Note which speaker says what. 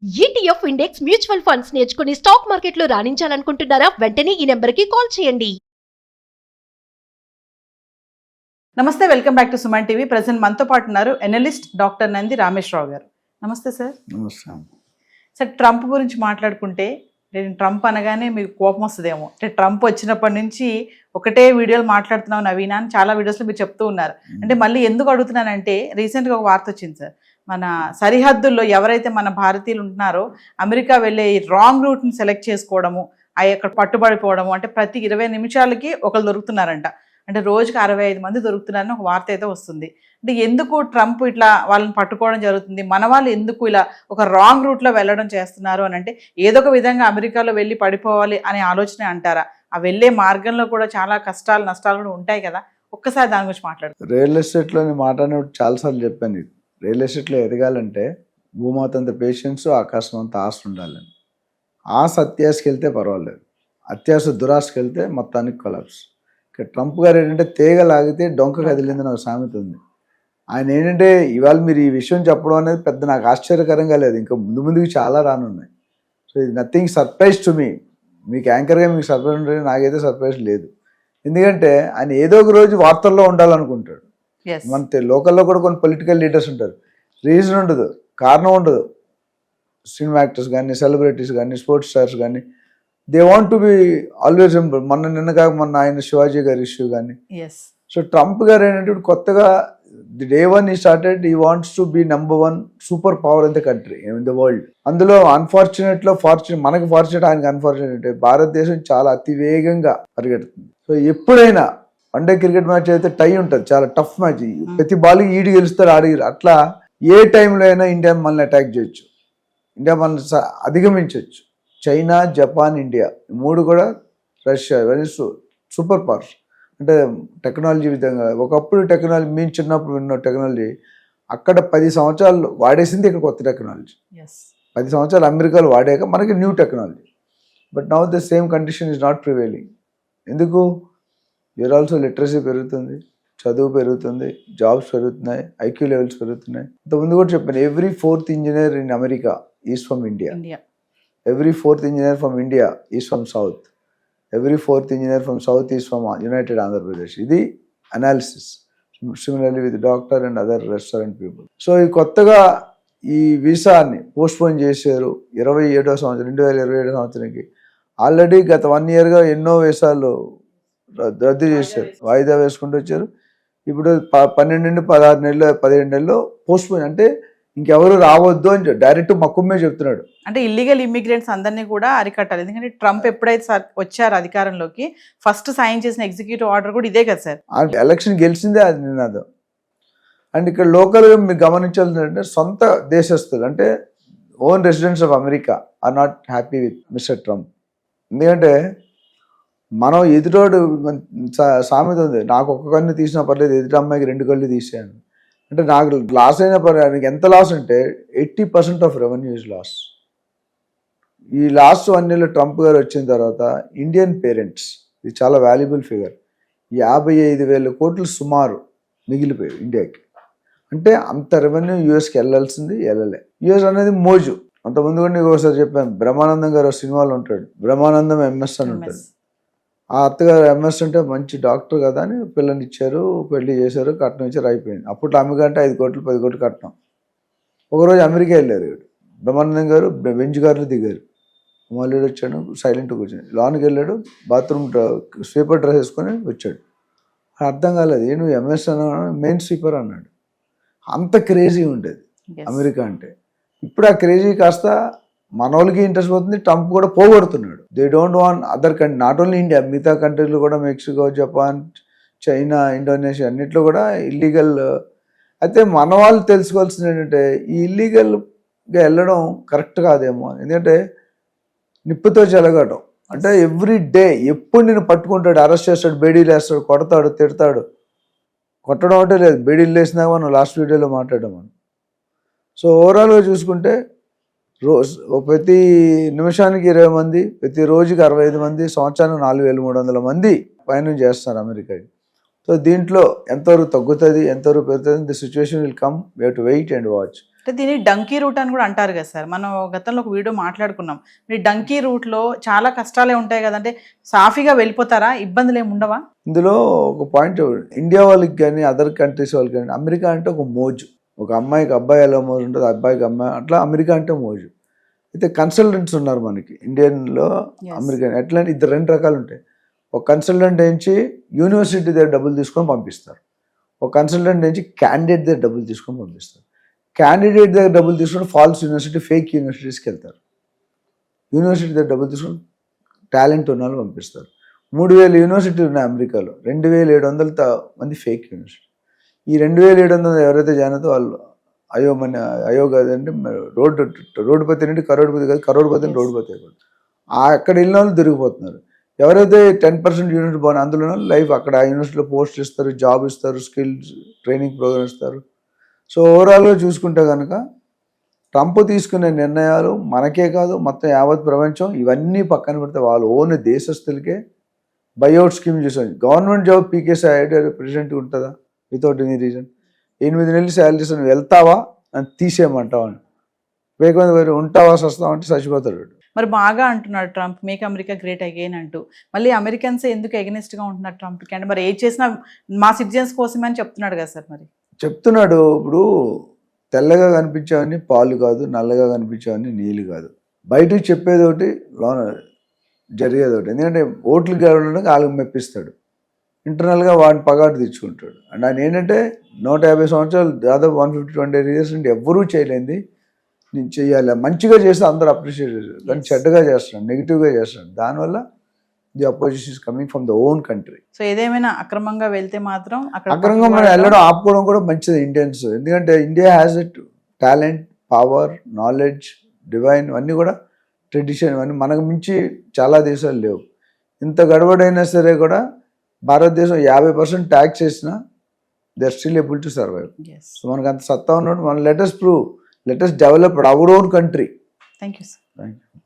Speaker 1: ETF index mutual funds నేర్చుకుని stock మార్కెట్లో రాణించాలనుకుంటున్నారా? వెంటనే ఈ నెంబర్కి కాల్ చేయండి.
Speaker 2: నమస్తే, welcome back to Suman TV. Present మనతో పాటు ఉన్నారు ఎనలిస్ట్ డాక్టర్ నంది రామేశ్వరరావు గారు. నమస్తే సార్.
Speaker 3: నమస్కారం.
Speaker 2: సార్, ట్రంప్ గురించి మాట్లాడుకుంటే, నేను ట్రంప్ అనగానే మీకు కోపం వస్తుందేమో. అంటే ట్రంప్ వచ్చినప్పటి నుంచి ఒకటే వీడియోలు మాట్లాడుతున్నావు నవీనా అని చాలా వీడియోస్లో మీరు చెప్తూ ఉన్నారు. అంటే మళ్ళీ ఎందుకు అడుగుతున్నానంటే, రీసెంట్గా ఒక వార్త వచ్చింది సార్. మన సరిహద్దుల్లో ఎవరైతే మన భారతీయులు ఉంటున్నారో అమెరికా వెళ్ళే రాంగ్ రూట్ని సెలెక్ట్ చేసుకోవడము, అక్కడ పట్టుబడిపోవడము, అంటే ప్రతి 20 నిమిషాలకి ఒకరు దొరుకుతున్నారంట. అంటే రోజుకి 65 మంది దొరుకుతున్నారని ఒక వార్త అయితే వస్తుంది. అంటే ఎందుకు ట్రంప్ ఇట్లా వాళ్ళని పట్టుకోవడం జరుగుతుంది, మన వాళ్ళు ఎందుకు ఇలా ఒక రాంగ్ రూట్లో వెళ్ళడం చేస్తున్నారు అని అంటే, ఏదో ఒక విధంగా అమెరికాలో వెళ్ళి పడిపోవాలి అనే ఆలోచన అంటారా? ఆ వెళ్ళే మార్గంలో కూడా చాలా కష్టాలు నష్టాలు కూడా ఉంటాయి కదా, ఒక్కసారి దాని గురించి మాట్లాడుతారు.
Speaker 3: రియల్ ఎస్టేట్లోని మాట్లాడినప్పుడు చాలాసార్లు చెప్పాను నీకు. రియల్ ఎస్టేట్లో ఎదగాలంటే భూమాతంత పేషెన్స్, ఆకాశం అంత ఆశ ఉండాలని. ఆశ అత్యాశకి వెళ్తే పర్వాలేదు, అత్యాశ దురాశకి వెళ్తే మొత్తానికి కొలాప్స్. ఇక్కడ ట్రంప్ గారు ఏంటంటే తీగలాగితే డొంక కదిలిందని ఒక సామెత ఉంది. ఆయన ఏంటంటే ఇవాళ మీరు ఈ విషయం చెప్పడం అనేది పెద్ద నాకు ఆశ్చర్యకరంగా లేదు, ఇంకా ముందుకు చాలా రానున్నాయి. సో ఇది నథింగ్ సర్ప్రైజ్ టు మీ. మీకు యాంకర్గా మీకు సర్ప్రైజ్ ఉంటుంది, నాకైతే సర్ప్రైజ్ లేదు. ఎందుకంటే ఆయన ఏదో ఒక రోజు వార్తల్లో ఉండాలనుకుంటాడు. మన లోకల్లో కూడా కొన్ని పొలిటికల్ లీడర్స్ ఉంటారు, రీజన్ ఉండదు, కారణం ఉండదు. సినిమా యాక్టర్స్ కానీ, సెలబ్రిటీస్ కానీ, స్పోర్ట్స్ స్టార్స్ కానీ, they want to be always. మొన్న ఆయన శివాజీ గారి ఇష్యూ కానీ. సో ట్రంప్ గారు ఏంటంటే ఇప్పుడు కొత్తగా ది డే వన్ ఈ స్టార్టెడ్, ఈ wants to be #1 super power in the country, in the world. అందులో మనకి ఫార్చునేట్, ఆయనకి అన్ఫార్చునేట్. భారతదేశం చాలా అతివేగంగా పరిగెడుతుంది. సో ఎప్పుడైనా వన్డే క్రికెట్ మ్యాచ్ అయితే టై ఉంటుంది, చాలా టఫ్ మ్యాచ్. ప్రతి బాల్కి ఈడు గెలుస్తారు, ఆడిగి. అట్లా ఏ టైంలో అయినా ఇండియా మనల్ని అటాక్ చేయొచ్చు, ఇండియా మనల్ని అధిగమించవచ్చు. చైనా, జపాన్, ఇండియా, మూడు కూడా, రష్యా, ఇవన్నీ సూపర్ పవర్స్. అంటే టెక్నాలజీ విధంగా ఒకప్పుడు టెక్నాలజీ, మేము చిన్నప్పుడు ఉన్న టెక్నాలజీ అక్కడ 10 సంవత్సరాలు వాడేసింది, ఇక్కడ కొత్త టెక్నాలజీ. 10 సంవత్సరాలు అమెరికాలో వాడాక మనకి new technology. But now the same condition is not prevailing. ఎందుకు? యూర్ ఆల్సో లిటరసీ పెరుగుతుంది, చదువు పెరుగుతుంది, జాబ్స్ పెరుగుతున్నాయి, ఐక్యూ లెవెల్స్ పెరుగుతున్నాయి. ఇంతకుముందు కూడా చెప్పాను, every 4th engineer in America is from India. Every 4th engineer from India is from south. Every 4th engineer from south is from united Andhra Pradesh. ఇది analysis. Similarly with doctor and other restaurant people. So ఈ కొత్తగా ఈ వీసాని postpone చేశారు 2027 సంవత్సరానికి. Already గత 1 yearగా ఎన్నో వీసాలు రద్దు చేశారు, వాయిదా వేసుకుంటూ వచ్చారు. ఇప్పుడు 12 నుండి 16 నెలలు, 17 నెలలు పోస్ట్పోన్. అంటే ఇంకెవరు రావద్దు అని డైరెక్ట్ మక్కుమే చెప్తున్నాడు.
Speaker 2: అంటే ఇల్లీగల్ ఇమ్మిగ్రెంట్స్ అందరినీ కూడా అరికట్టాలి. ఎందుకంటే ట్రంప్ ఎప్పుడైతే వచ్చారు అధికారంలోకి, ఫస్ట్ సైన్ చేసిన ఎగ్జిక్యూటివ్ ఆర్డర్ కూడా ఇదే కదా సార్.
Speaker 3: ఎలక్షన్ గెలిచిందే అది నినాదం. అండ్ ఇక్కడ లోకల్గా మీరు గమనించాల్సిందంటే, సొంత దేశస్తులు అంటే own residents of America are not happy with Mr Trump. ఎందుకంటే మనం ఎదుటోడు సామెత ఉంది, నాకు ఒక్క కన్ను తీసినా పర్లేదు, ఎదుటి అమ్మాయికి 2 కళ్ళు తీసాను. అంటే నాకు లాస్ అయినా పర్లేదు. ఎంత లాస్ అంటే 80% ఆఫ్ రెవెన్యూ ఇస్ లాస్. ఈ లాస్ట్ 1 yearలో ట్రంప్ గారు వచ్చిన తర్వాత ఇండియన్ పేరెంట్స్, ఇది చాలా వాల్యుబుల్ ఫిగర్, 55,000 కోట్లు సుమారు మిగిలిపోయాయి ఇండియాకి. అంటే అంత రెవెన్యూ యూఎస్కి వెళ్ళాల్సింది వెళ్ళలే. యూఎస్ అనేది మోజు. అంతకుముందు కూడా నీకు ఒకసారి చెప్పాను, బ్రహ్మానందం గారు సినిమాలో ఉంటాడు, బ్రహ్మానందం MS అని ఉంటాడు. ఆ అత్తగారు MS అంటే మంచి డాక్టర్ కదా అని పిల్లని ఇచ్చారు, పెళ్లి చేశారు, కట్నం ఇచ్చారు, అయిపోయింది. అప్పుడు అమ్మకంటే 5 కోట్లు 10 కోట్లు కట్నం. ఒకరోజు అమెరికా వెళ్ళారు బ్రహ్మానందం గారు, బెంచ్ గారు దిగారు. మళ్ళీ వచ్చాడు, సైలెంట్గా కూర్చొని లోనికి వెళ్ళాడు, బాత్రూమ్ స్వీపర్ డ్రెస్ వేసుకొని వచ్చాడు. అర్థం కాలేదు, నువ్వు MS అన్నా, మెయిన్ స్వీపర్ అన్నాడు. అంత క్రేజీ ఉండేది అమెరికా అంటే. ఇప్పుడు ఆ క్రేజీ కాస్త మన వాళ్ళకి ఇంట్రెస్ట్ పోతుంది, ట్రంప్ కూడా పోగొడుతున్నాడు. They don't want other country, not only India, మిగతా కంట్రీలు కూడా, మెక్సికో, జపాన్, చైనా, ఇండోనేషియా అన్నిట్లో కూడా ఇల్లీగల్. అయితే మన వాళ్ళు తెలుసుకోవాల్సింది ఏంటంటే, ఈ ఇల్లీగల్గా వెళ్ళడం కరెక్ట్ కాదేమో. ఎందుకంటే నిప్పుతో చెలగడం. అంటే ఎవ్రీ డే ఎప్పుడు నేను పట్టుకుంటాడు, అరెస్ట్ చేస్తాడు, బేడీలు వేస్తాడు, కొడతాడు, తిడతాడు. కొట్టడం అంటే లేదు, బేడీలు వేసినా మనం లాస్ట్ వీడియోలో మాట్లాడాం మనం. సో ఓవరాల్గా చూసుకుంటే ప్రతి నిమిషానికి 20 మంది, ప్రతి రోజుకి 65 మంది, సంవత్సరానికి 4,300 మంది పైన చేస్తున్నారు అమెరికాకి. సో దీంట్లో ఎంతవరకు తగ్గుతుంది, ఎంతవరకు పెరుగుతుంది, the situation will come, we have to wait and watch.
Speaker 2: అంటే దీన్ని డంకీ రూట్ అని కూడా అంటారు కదా సార్. మనం గతంలో ఒక వీడియో మాట్లాడుకున్నాం. ఈ డంకీ రూట్లో చాలా కష్టాలే ఉంటాయి కదంటే, సాఫీగా వెళ్ళిపోతారా, ఇబ్బందులు ఏమి ఉండవా?
Speaker 3: ఇందులో ఒక పాయింట్, ఇండియా వాళ్ళకి కానీ అదర్ కంట్రీస్ వాళ్ళకి కానీ అమెరికా అంటే ఒక మోజు. ఒక అమ్మాయికి అబ్బాయి ఎలా మోజు ఉంటుంది, అబ్బాయికి అమ్మాయి, అట్లా అమెరికా అంటే మోజు. అయితే కన్సల్టెంట్స్ ఉన్నారు మనకి ఇండియన్లో. అమెరికన్ ఎట్లా అంటే ఇద్దరు 2 రకాలు ఉంటాయి. ఒక కన్సల్టెంట్ నుంచి యూనివర్సిటీ దగ్గర డబ్బులు తీసుకొని పంపిస్తారు. ఒక కన్సల్టెంట్ నుంచి క్యాండిడేట్ దగ్గర డబ్బులు తీసుకొని పంపిస్తారు. క్యాండిడేట్ దగ్గర డబ్బులు తీసుకొని ఫాల్స్ యూనివర్సిటీ, ఫేక్ యూనివర్సిటీస్కి వెళ్తారు. యూనివర్సిటీ దగ్గర డబ్బులు తీసుకొని టాలెంట్ ఉన్న వాళ్ళు పంపిస్తారు. 3000 యూనివర్సిటీలు ఉన్నాయి అమెరికాలో, 2700 మంది ఫేక్ యూనివర్సిటీ. ఈ 2700 ఎవరైతే జాయిన్ అవుతారో వాళ్ళు అయో కాదంటే రోడ్డుపతి నుండి కరోడ్పతి కాదు, కరోడ్పతి నుండి రోడ్డుపతి అయిపోతుంది. అక్కడ వెళ్ళిన వాళ్ళు దొరికిపోతున్నారు. ఎవరైతే 10% యూనివర్సిటీ బాగుంది అందులో లైఫ్ అక్కడ ఆ యూనివర్సిటీలో పోస్ట్ ఇస్తారు, జాబ్ ఇస్తారు, స్కిల్స్ ట్రైనింగ్ ప్రోగ్రామ్ ఇస్తారు. సో ఓవరాల్గా చూసుకుంటే కనుక ట్రంప్ తీసుకునే నిర్ణయాలు మనకే కాదు మొత్తం యావత్ ప్రపంచం, ఇవన్నీ పక్కన పెడితే వాళ్ళు ఓన్ దేశస్తులకే బైఅవుట్ స్కీమ్ చేశారు. గవర్నమెంట్ జాబ్ పీకేసీ ప్రెసిడెంట్ ఉంటుందా వితౌట్ ఎనీ రీజన్? 8 నెలలు శాలరీస్ నువ్వు వెళ్తావా అని తీసేయమంటావా అని, వేగంగా ఉంటావా సస్తావా అంటే చచ్చిపోతాడు.
Speaker 2: మరి బాగా అంటున్నాడు Trump, make America great again అంటూ. మళ్ళీ అమెరికన్స్ ఎందుకు ఎగనెస్ట్గా ఉంటున్నారు ట్రంప్కి? అంటే మరి ఏం చేసినా మా సిటిజన్స్ కోసమే అని చెప్తున్నాడు కదా సార్. మరి
Speaker 3: చెప్తున్నాడు, ఇప్పుడు తెల్లగా కనిపించేవన్నీ పాలు కాదు, నల్లగా కనిపించేవన్నీ నీళ్ళు కాదు. బయటకు చెప్పేది ఒకటి, లోన జరిగేది ఒకటి. ఎందుకంటే ఓట్లు గెలవడానికి వాళ్ళకి మెప్పిస్తాడు, ఇంటర్నల్గా వాడిని పగాటు తెచ్చుకుంటాడు. అండ్ ఆయన ఏంటంటే 150 సంవత్సరాలు, దాదాపు 150-120 years నుండి ఎవ్వరూ చేయలేంది నేను చెయ్యాలి. మంచిగా చేస్తే అందరూ అప్రిషియేట్ చేస్తారు, కానీ చెడ్డగా చేస్తున్నాడు, నెగిటివ్గా చేస్తున్నాడు. దానివల్ల the opposition is coming from the own country.
Speaker 2: So ఏదేమైనా అక్రమంగా వెళ్తే మాత్రం
Speaker 3: అక్రమంగా మనం వెళ్ళడం ఆపుకోవడం కూడా మంచిది ఇండియన్స్. ఎందుకంటే India has a talent, power, knowledge, divine, అన్నీ కూడా ట్రెడిషన్, ఇవన్నీ మనకు మించి చాలా దేశాలు లేవు. ఇంత గడబడైనా సరే కూడా భారతదేశం 50% ట్యాక్స్ చేసినా they are still able to survive. So మనకు అంత సత్తా ఉన్నట్టు మనం let us develop our own country.
Speaker 2: Thank you sir.
Speaker 3: Thank you.